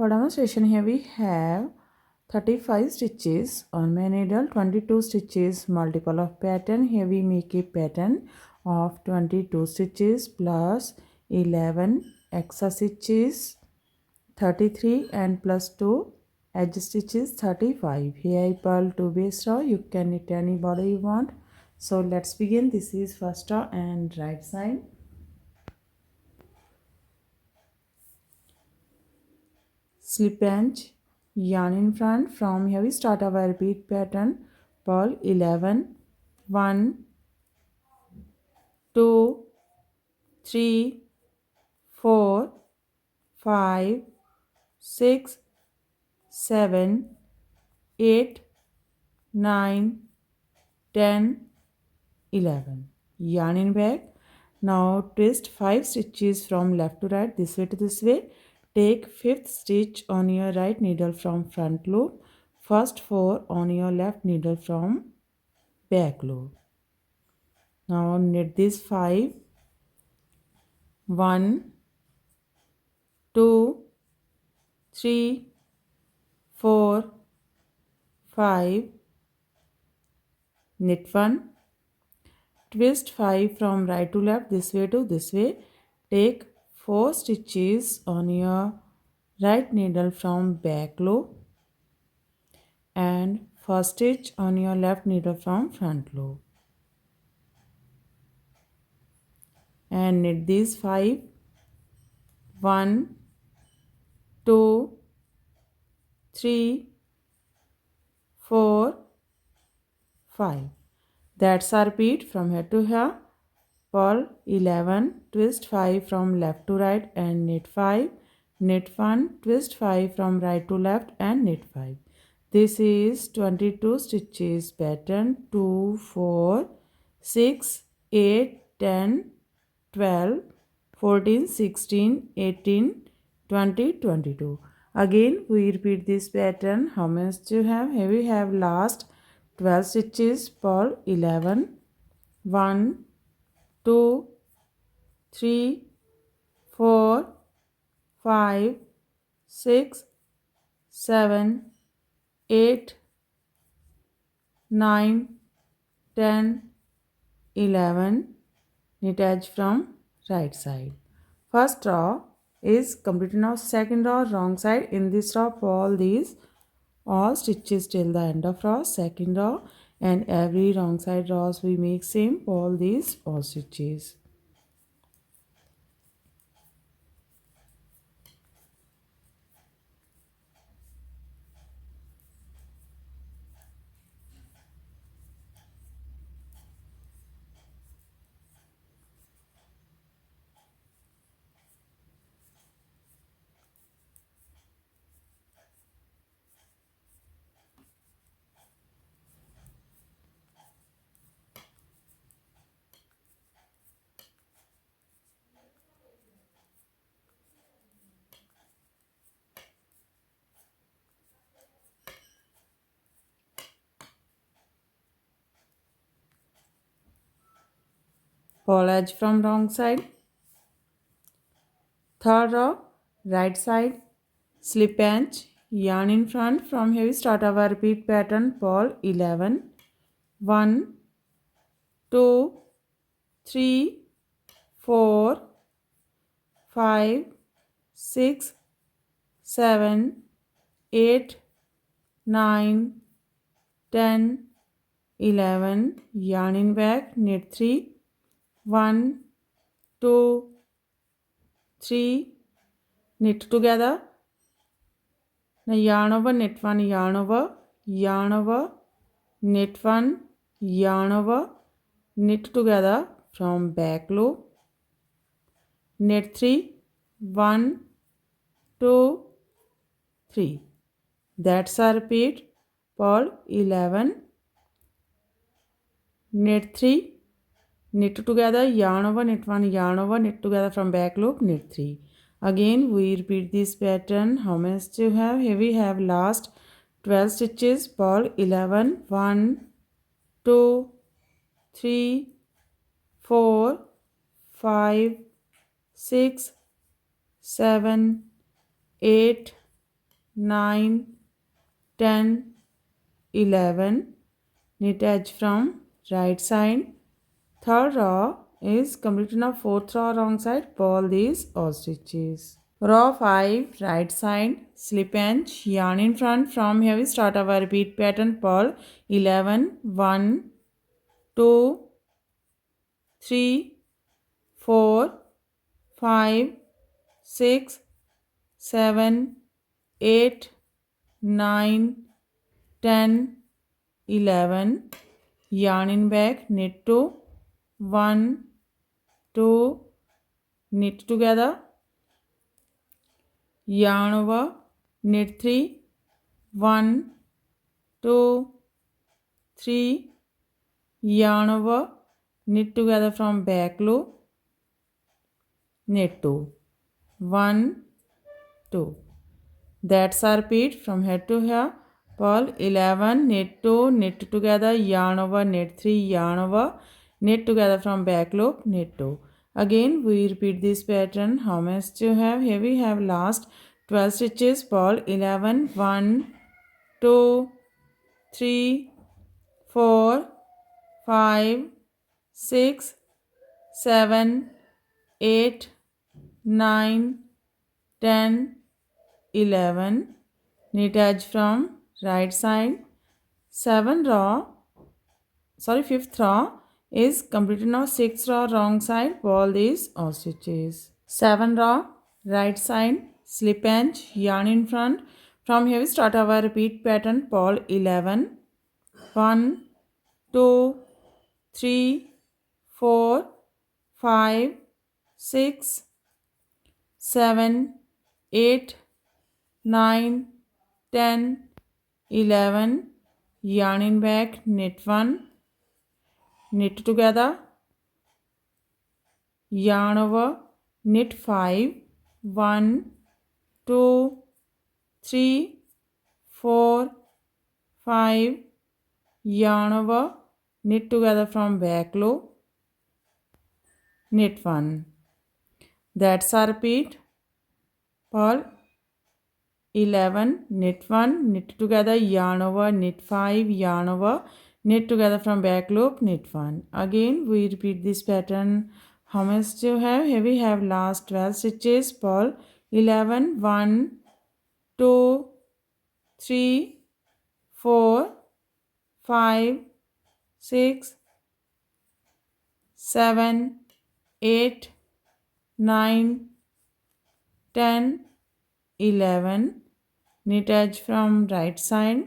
For demonstration here we have 35 stitches on main needle, 22 stitches multiple of pattern. Here we make a pattern of 22 stitches plus 11 extra stitches 33 and plus 2 edge stitches 35. Here I purl 2 base row. You can knit any border you want. So let's begin. This is first row and right side. Slip edge, yarn in front. From here we start our repeat pattern. Purl 11, 1, 2, 3, 4, 5, 6, 7, 8, 9, 10, 11. Yarn in back. Now twist 5 stitches from left to right, this way to this way. Take 5th stitch on your right needle from front loop, first 4 on your left needle from back loop. Now knit these 5. 1, 2, 3, 4, 5. Knit 1. Twist 5 from right to left, this way to this way. Take 4 stitches on your right needle from back loop and first stitch on your left needle from front loop. And knit these 5. 1, 2, 3, 4, 5. That's our repeat from here to here. Purl 11, twist 5 from left to right and knit 5. Knit 1, twist 5 from right to left and knit 5. This is 22 stitches pattern. 2, 4, 6, 8, 10, 12, 14, 16, 18, 20, 22. Again we repeat this pattern. How many do you have? Here we have last 12 stitches. Purl 11, 1, 2, 3, 4, 5, 6, 7, 8, 9, 10, 11. Knit edge from right side. First row is completed. Now second row wrong side. In this row purl these all stitches till the end of row. Second row and every wrong side rows we make same. Purl these all stitches. Purl edge from wrong side. Third row right side, slip edge, yarn in front. From here we start our repeat pattern. Purl 11, 1, 2, 3, 4, 5, 6, 7, 8, 9, 10, 11. Yarn in back, knit 3, 1, 2, 3, knit together. Now yarn over, knit 1, yarn over, knit 1, yarn over, knit together from back loop, knit 3, 1, 2, 3. That's our repeat. Purl 11, knit 3, knit together, yarn over, knit 1, yarn over, knit together from back loop, knit 3. Again we repeat this pattern. How many do you have? Here we have last 12 stitches. Purl 11, 1, 2, 3, 4, 5, 6, 7, 8, 9, 10, 11. Knit edge from right side. Third row is completed of fourth row wrong side. Pull these all stitches. Row 5 right side, slip edge, yarn in front. From here we start our repeat pattern. Pull 11, 1, 2, 3, 4, 5, 6, 7, 8, 9, 10, 11. Yarn in back, knit 2, 1, 2, knit together, yarn over, knit 3, 1, 2, 3, yarn over, knit together from back loop, knit 2, 1, 2. That's our repeat from here to here. Purl 11, knit 2, knit together, yarn over, knit 3, yarn over, knit together from back loop, knit 2. Again we repeat this pattern. How much you have? Here we have last 12 stitches. Purl 11, 1, 2, 3, 4, 5, 6, 7, 8, 9, 10, 11. Knit edge from right side. Fifth row is completed now. Sixth row wrong side. Pull these all stitches. 7 row right side, slip edge, yarn in front. From here we start our repeat pattern. Pull 11, 1, 2, 3, 4, 5, 6, 7, 8, 9, 10, 11. Yarn in back, knit 1, knit together, yarn over, knit 5, 1, 2, 3, 4, 5, yarn over, knit together from back loop, knit 1. That's our repeat. Purl 11, knit 1, knit together, yarn over, knit 5, yarn over, knit together from back loop, knit 1. Again we repeat this pattern. How much do you have? Here we have last 12 stitches. Purl 11, 1, 2, 3, 4, 5, 6, 7, 8, 9, 10, 11. Knit edge from right side.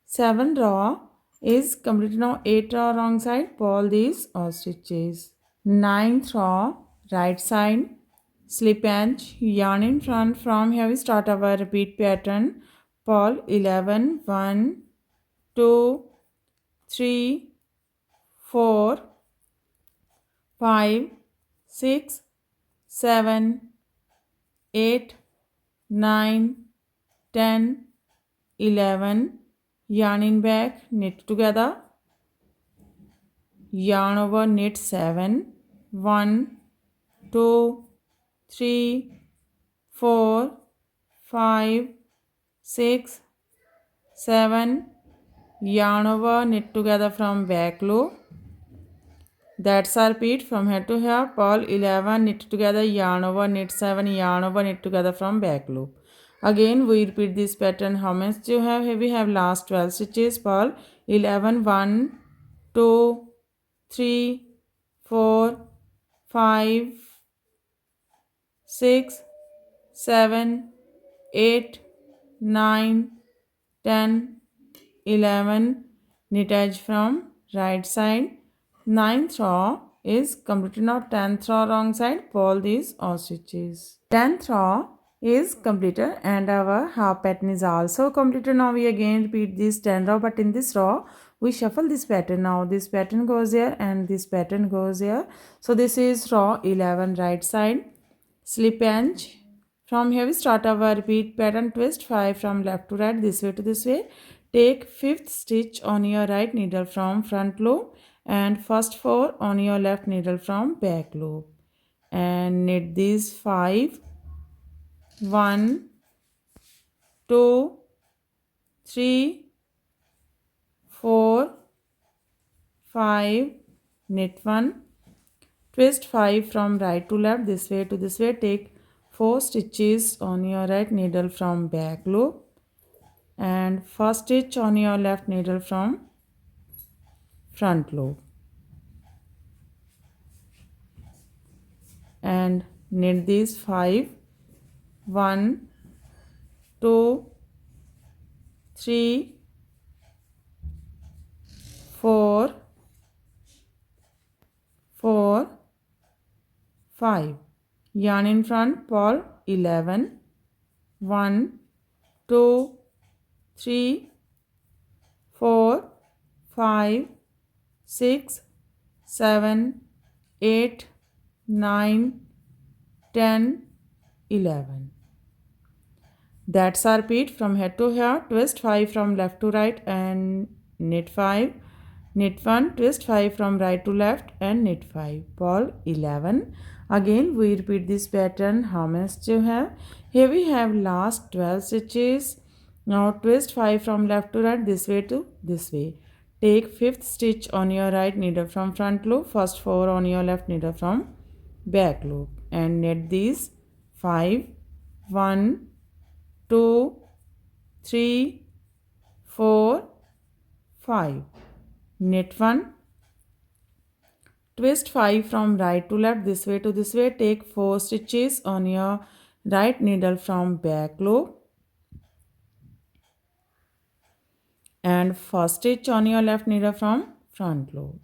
7 row is completed now. 8 row wrong side. Pull these all stitches. 9th row right side, slip edge, yarn in front. From here we start our repeat pattern. Pull 11, 1, 2, 3, 4, 5, 6, 7, 8, 9, 10, 11. Yarn in back, knit together, yarn over, knit 7, 1, 2, 3, 4, 5, 6, 7, yarn over, knit together from back loop. That's our repeat from here to here. Purl 11, knit together, yarn over, knit 7, yarn over, knit together from back loop. Again we repeat this pattern. How much do you have? Here we have last 12 stitches. Purl 11, 1, 2, 3, 4, 5, 6, 7, 8, 9, 10, 11. Knit edge from right side. 9th row is completed now. 10th row wrong side. Pull these all stitches. 10th row is completed and our half pattern is also completed. Now we again repeat this 10 row, but in this row we shuffle this pattern. Now this pattern goes here and this pattern goes here. So this is row 11 right side, slip edge. From here we start our repeat pattern. Twist 5 from left to right, this way to this way. Take 5th stitch on your right needle from front loop and first 4 on your left needle from back loop and knit these 5 1 2 3 4 5, knit 1, twist 5 from right to left, this way to this way, take 4 stitches on your right needle from back loop and first stitch on your left needle from front loop and knit these 5, 1 2 3 4 4 5, yarn in front, purl 11, 1 2 3 4 5 6 7 8 9 10 11. That's our repeat from here to here. Twist 5 from left to right and knit 5, knit 1, twist 5 from right to left and knit 5, purl 11. Again we repeat this pattern. How many stitches you have? Here we have last 12 stitches. Now twist 5 from left to right, this way to this way. Take 5th stitch on your right needle from front loop, first 4 on your left needle from back loop and knit these 5, 1 2 3 4 5, knit 1, twist 5 from right to left, this way to this way, take 4 stitches on your right needle from back loop and first stitch on your left needle from front loop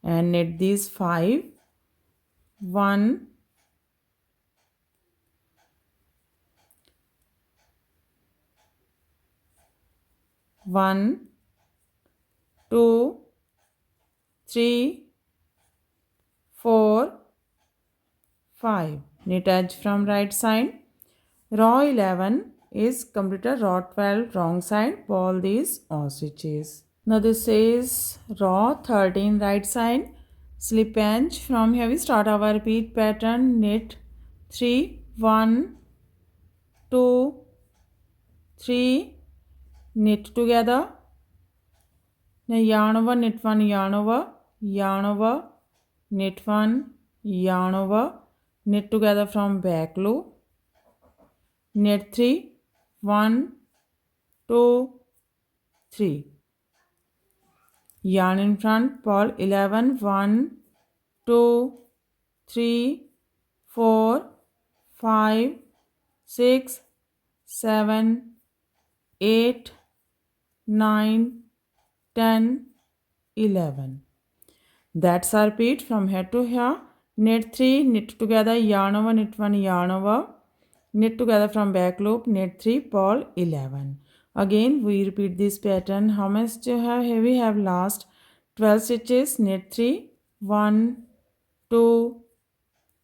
and knit these 5, 1 1 2 3 4 5, knit edge from right side. Row 11 is completed. Row 12 wrong side, purl these all stitches. Now this is row 13 right side, slip edge. From here we start our repeat pattern. Knit 3 1 2 3, knit together. Now yarn over, knit 1, yarn over, yarn over, knit 1, yarn over, knit together from back loop, knit 3 1 2 3, yarn in front, purl 11 1 2 3 4 5 6 7 8 9 10 11. That's our repeat from here to here. Knit 3, knit together, yarn over, knit 1, yarn over, knit together from back loop, knit 3, purl 11. Again we repeat this pattern. How many stitches you have? Here we have last 12 stitches. Knit 3 1 2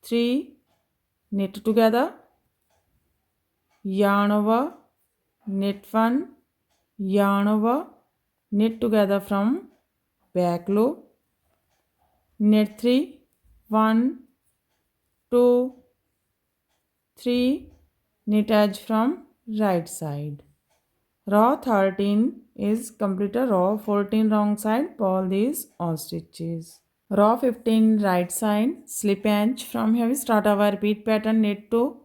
3, knit together, yarn over, knit 1, yarn over, knit together from back loop, knit 3 1 2 3, knit edge from right side. Row 13 is completed. Row 14 wrong side, purl these all stitches. Row 15 right side, slip edge. From here we start our repeat pattern. Knit 2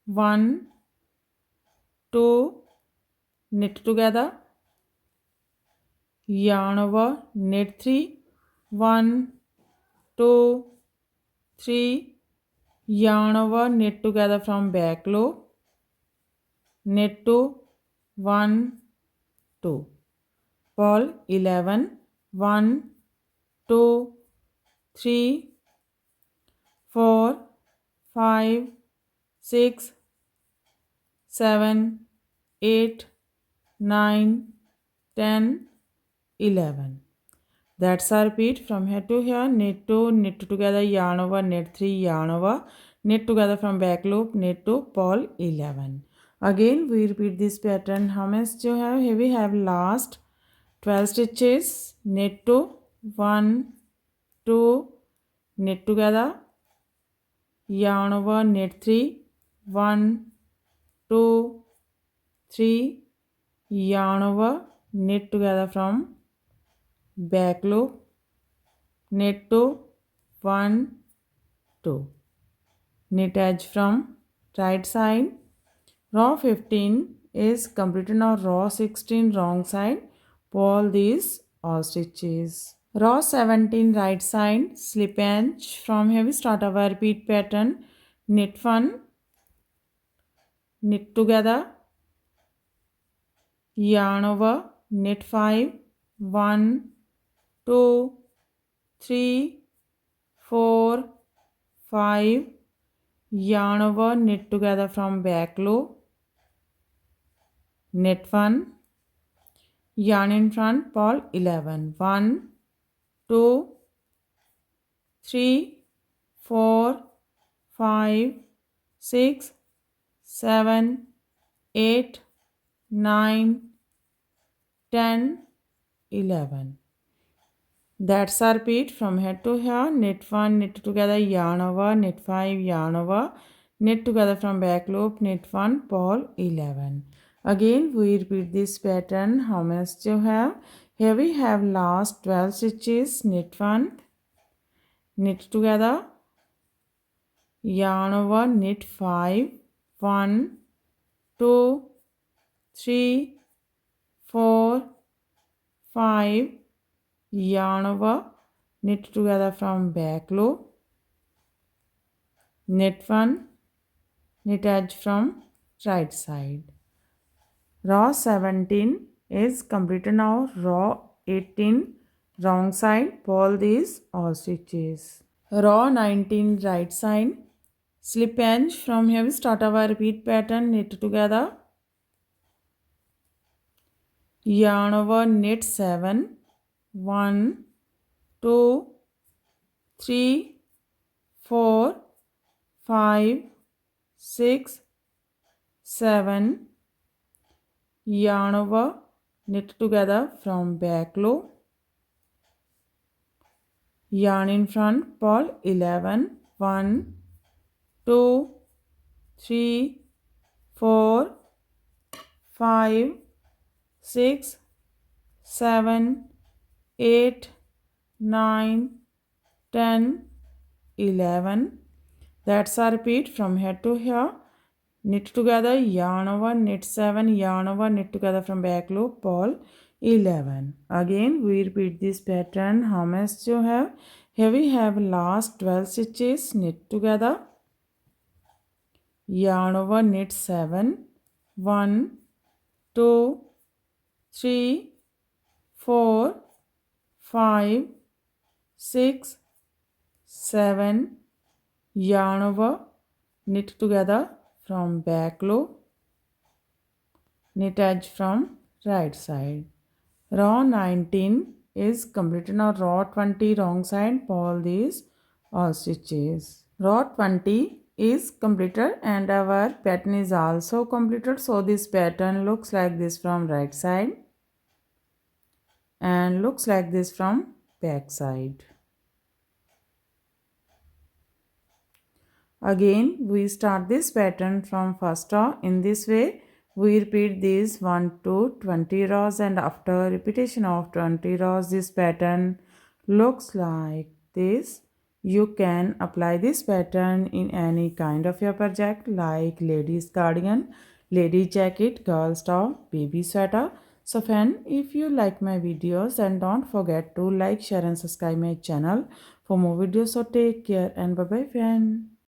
1 2, knit together, yarn over, knit 3 1 2 3, yarn over, knit together from back loop, knit 2 1 2, purl 11 1 2 3 4 5 6 7 8 9 10 11. That's our repeat from here to here. Knit 2, knit together, yarn over, knit 3, yarn over, knit together from back loop, knit 2, purl 11. Again we repeat this pattern. How many stitches you have? Here we have last 12 stitches. Knit 2 1 2, knit together, yarn over, knit 3, 1, 2, 3, yarn over, knit together from back loop, knit 2, 1, 2, knit edge from right side. Row 15 is completed. Now row 16 wrong side, pull these all stitches. Row 17 right side, slip edge. From here we start our repeat pattern, knit 1, knit together, yarn over, knit 5, 1, 2, 3, 4, 5, yarn over, knit together from back loop, knit 1, yarn in front, pull 11, 1, 2, 3, 4, 5, 6, 7, 8, 9, 10, 11. That's our repeat from here to here. Knit 1, knit together, yarn over, knit 5, yarn over, knit together from back loop, knit 1, pull 11. Again we repeat this pattern. How many stitches you have? Here we have last 12 stitches, knit 1, knit together, yarn over, knit 5, 1, 2, 3, 4, 5, yarn over, knit together from back loop, knit 1, knit edge from right side. Row 17 is completed. Now row 18 wrong side, pull these all stitches. Row 19 right side, slip edge. From here we start our repeat pattern, knit together, yarn over, knit 7, 1, 2, 3, 4, 5, 6, 7, yarn over, knit together from back loop, yarn in front, pull 11, 1, 2, 3, 4, 5, 6, 7, 8, 9, 10, 11. That's our repeat from here to here. Knit together, yarn over, knit 7, yarn over, knit together from back loop, pull 11. Again we repeat this pattern. How many stitches you have? Here we have last 12 stitches, knit together, yarn over, knit 7, 1, 2, 3, 4, 5, 6, 7, yarn over, knit together from back loop, knit edge from right side. Row 19 is completed. Now row 20 wrong side, pull these all stitches. Row 20 is completed and our pattern is also completed. So this pattern looks like this from right side and looks like this from back side. Again we start this pattern from first row. In this way we repeat these 1 to 20 rows, and after repetition of 20 rows this pattern looks like this. You can apply this pattern in any kind of your project like ladies cardigan, lady jacket, girls top, baby sweater. So friend, if you like my videos, then don't forget to like, share and subscribe my channel for more videos. So take care and bye bye friend.